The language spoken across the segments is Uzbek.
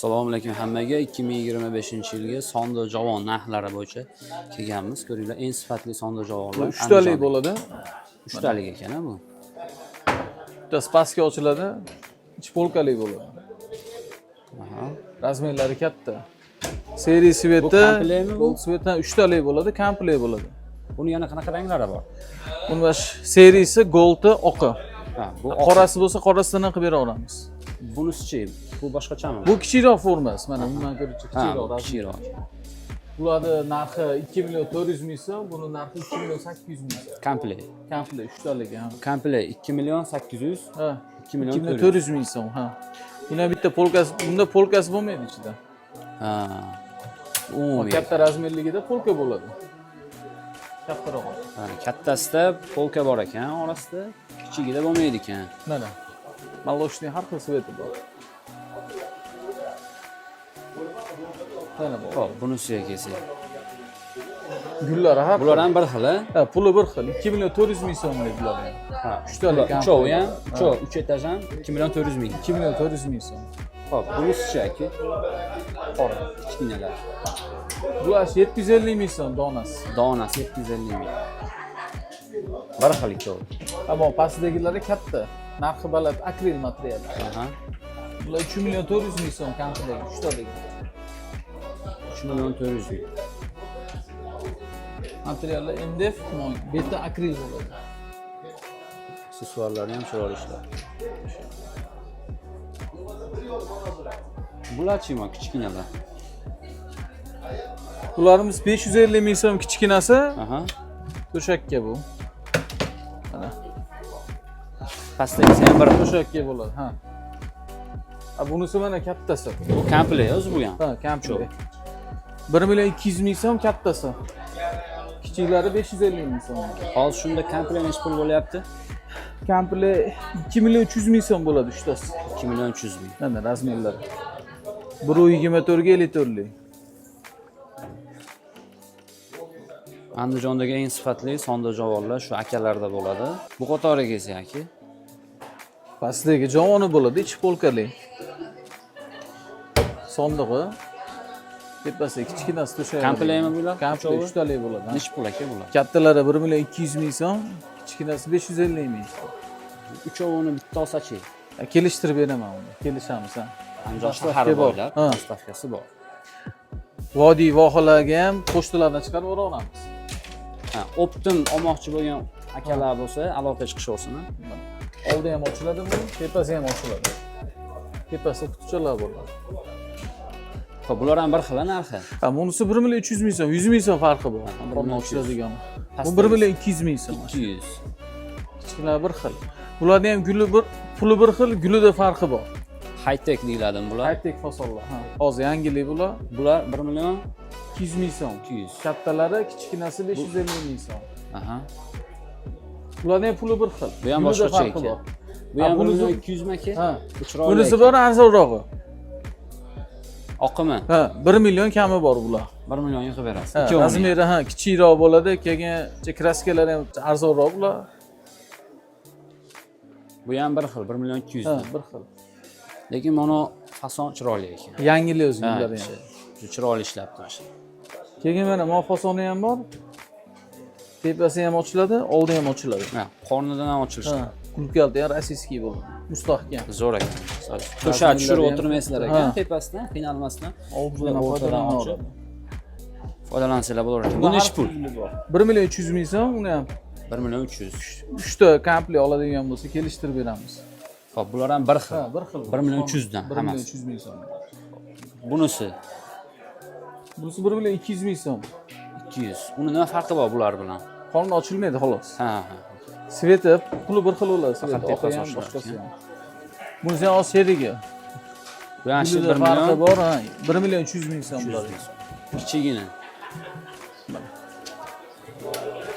Assalomu alaykum hammaga. 2025-yilgi sonda javon narxlari bo'yicha kelganmiz. Ko'ringlar, eng sifatli sonda javonlar. 3 talik bo'ladi. 3 talik ekan bu. Bitta spaska ochiladi. Ichi polkali bo'ladi. Aha. Razmerlari katta. Seriya sveti, komplektmi bu? Svetdan 3 talik bo'ladi, komplekt bo'ladi. Buni yana qanaqa ranglari bor? Buni bash seriyasi goldi, oqi. Ha, bu Qorasi bo'lsa qorasidan qilib bera olamiz. bunisi-chi? Bu boshqachami? Bu kichikroq formasi. Mana bundan ko'ra kichikroq. Kichikroq. Bularni narxi 2 million 400 ming so'm, buni narxi 2 million 800 ming so'm. Komplekt. Komplekt 3 talik ham. Komplekt 2 million 800, Ha, 2 million 400 ming so'm, ha. Bunda bitta polkasi, bunda polkasi bo'lmaydi ichida. Ha. Umumiy. Katta razmerligida polka bo'ladi. Kattaroq. Ha, kattasida polka bor ekan, orasida kichigida bo'lmaydi ekan. Mana. Молочный har xil sveti bor. Mana bu. Xo'p, bunisiga kelsak. Gullari har xil. Bular ham bir xil, Ha, puli bir xil. 2 million 400 ming so'm bular ham. ha. 3 talik. Uchovi ham, 3 etaj ham 2 million 400 ming. 2 million 400 ming so'm. Xo'p, bunisi-chi aka? Qora, kichkinalar. Bular 750 ming so'm donasi. Donasi 750 ming. Bir xil ikkovi. Ammo pastdagilari katta. Narxi baland, akril material. Aha. Bular 3 million 400 ming so'm komplekt, 3 talik. 3 million 400 ming. Materiallar MDF, beti akril bo'ladi. Aksesuarlari ham chiroyli ishlar. Bular-chi mo kichkinalar. Bularimiz 550 ming so'm kichkinasi. Aha. To'shakka bu. Mana. Pastdagisi ham bir To'shakka bo'ladi, ha. Bunisi mana kattasi. bu komplekt o'zi bu ham. Ha, komplekt. 1 million 200 ming so'm kattasi. Kichiklari 550 ming so'm. Hozir shunda komplekt necha pul bo'lyapti? Komplekt 2 million 300 ming so'm bo'ladi uchtasi. 2 million 300 ming. Mana razmerlari. 124 ga 54 lik. Andijondagi eng sifatli sonda javonlar shu akalarda bo'ladi. Bu qatoriga kelsak aka. Pastdagi javoni bo'ladi, ichi polkali. Sondig'i. Tepasi kichkinasi to'shak. Komplektmi bular? Komplekt 3 talik bo'ladi. Necha pul aka bular? Kattalari 1 million 200 ming so'm, kichkinasi 550 ming. Uchovini bitta olsa-chi? Kelishtirib beraman uni. Kelishamiz ha. Andijon shahari bo'ylab Ha. stavkasi bor. Vodiy vohalarga ham pochtalardan chiqarib yuboramiz. Ha, optim olmoqchi bo'lgan akalar bo'lsa, aloqa chiqishaversin. Oldi ham ochiladi bu, tepasi ham ochiladi. Tepasi qutichalar bo'ladi. Xo'p, bular ham bir xil narxi. Ha, bunisi 1 million 300 ming so'm, 100 ming so'm farqi bor. Qorni ochiladigan. Bu 1 million 200 ming so'm. 200. Kichkina bir xil. Bularning ham guli bir, puli bir xil, gulida farqi bor. High-tech deyiladi bular. High-tech fasonlar. Ha, hozir yangilik bular. Bular 1 million 200 ming so'm. 200. Kattalari, kichkinasi 550 ming so'm. Aha. Bularning ham puli bir xil. Bu ham Gulida boshqacha farqi ekan. bor. Bu ham bunisi- 1 million 200 mi aka? Ha. Bu chiroyli. Bunisi bor arzonrog'i. Oqimi Ha, 1 million kami bor bular. 1 million qilib berasiz. Ha, Ikkovini. razmeri ha kichikroq bo'ladi, keyin kraskalari ham arzonroq bular. Bu ham bir xil, 1 million 200. Ha, bir xil. Lekin mana fason chiroyli ekan. Yangilik o'zi Ha, bular ham. shu chiroyli ishlabdi o'sha. Keyin mana mafosoni ham bor. Tepasi ham ochiladi, oldi ham ochiladi. Ha, qornidan ham ochilishi. Ha, kulkalda ham rossiyskiy bo'ladi. Mustahkam. Zo'r ekan. To'shak tushirib ham- o'tirmaysizlar Ha. ekan tepasidan, qiynalmasdan. Oldidan o'rtadan foydalanib ochib oladi. foydalansanglar bo'lar ekan. Bu nechi pul? 1 million 300 ming so'm, uni ham 1 million 300. 3 ta komplekt oladigan bo'lsa kelishtirib beramiz. Xo'p, bular ham bir xil. Ha, bir xil. 1 million 300 dan 1 million hammasi. 300 ming so'm. Bunisi Bunisi 1 million 200 ming so'm. 200. Uni nima farqi bor bular bilan? Qorni ochilmaydi xolos. Ha, ha. Sveti puli bir xil bo'ladi, sveti Faqat tepasi oqi ham, ochiladi. boshqasi ham. Bunisi ham serigi. Bu ham shu 1 Farqi million bor, ha. 1 million 300 ming so'm bo'ladi. kichigini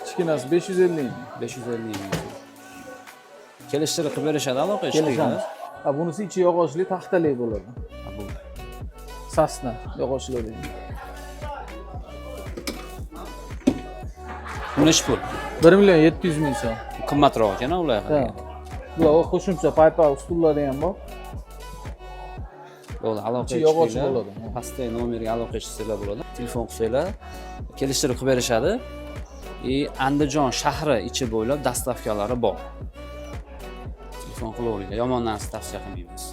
Kichkinasi 550 ming. 550 ming. Kelishtirib qilib berishadi aloqa Kelishamiz. Ha, bunisi ichi yog'ochli taxtali bo'ladi. Bu Sasna yog'ochli deydi. bu nechi pul? 1 million 700 ming so'm. Qimmatroq ekan ular. Ha. Bular qo'shimcha paypa ustullari ham bor. Bo'ldi, aloqa İçi yog'och chiqinglar. bo'ladi. Pastdagi nomerga aloqa qilsanglar bo'ladi. Telefon qilsanglar, kelishtirib qilib berishadi. Andijon shahri ichi bo'ylab dastavkalari bor. Telefon qilaveringlar. Yomon narsa tavsiya qilmaymiz.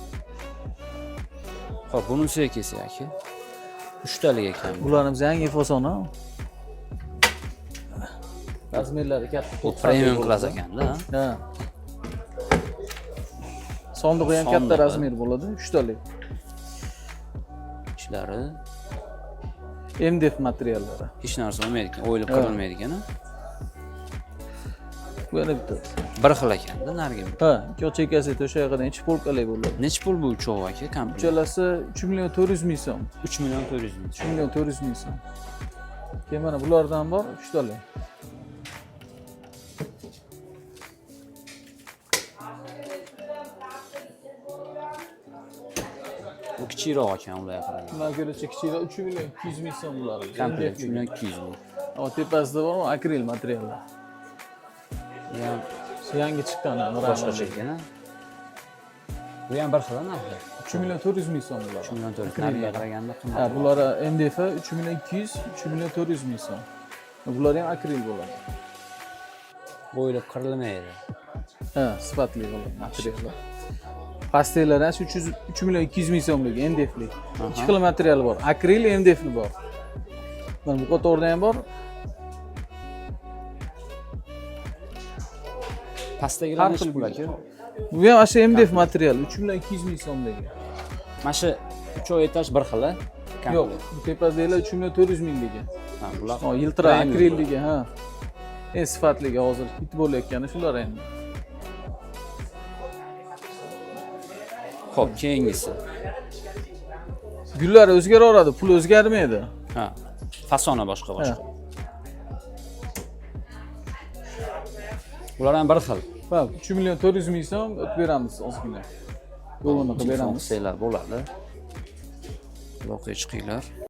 Xo'p, bunisiga kelsak aka. 3 talik ekan. Bularimiz yangi fasoni. Razmerlari katta. Bu premium klass ekanda. Ha. Sondig'i ham katta Sondig'i. razmer bo'ladi, 3 talik. Ishlari MDF materiallari. hech narsa bo'lmaydi ekan, o'ylab qilinmaydi ekan. Bu yana bitta. Bir xil ekanda, narigi. Ha, ikki oq chekkasi o'sha yoqdan ichi polkali bo'ladi. Necha pul bu uchovi aka? Komplet. Uchalasi 3 million 400 ming so'm. 3 million 400 ming. 3 million 400 ming so'm. Keyin mana bulardan bor 3 talik. Bu kichikroq ekan ularga qaraganda. Bundan ko'racha kichikroq 3 million 200 ming so'm bular. Komplet 3 million 200 ming. Ammo tepasida bor akril materiallar. Yani Yangi chiqqan boshqacha ekan. Bu ham bir xil narxi. 3 million 400 ming so'm bular. 3 million 400 nariga qaraganda qimmat. Ha, bular MDF 3 million 200, 3 million 400 ming so'm. Bular ham akril bo'ladi. Bo'ylab qirilmaydi. Ha, sifatli bo'ladi materiallar. Pastellar ham 3 million 200 ming so'mligi MDFlik. Ikki xil material bor. Akril, MDFli bor. Mana bu qatorda ham bor. Pastdagilar necha pul aka? Bu ham asha MDF material 3 million 200 ming so'mligi. Mana shu 3 etaj bir xil. Yo'q, bu tepasidagilar 3 million 400 mingligi. Ha, bular. Ha, yiltira akrilligi, ha. Sifatligi hozir hit bo'layotgani shular endi. Xo'p, keyingisi. Gullar o'zgaraveradi, pul o'zgarmaydi. Ha. Fasoni boshqa. Ular ham bir xil. Ha, 3 million 400 ming so'm o'tib beramiz ozgina. Yo'lini qilib beramiz. Saylar bo'ladi. Voqea chiqinglar.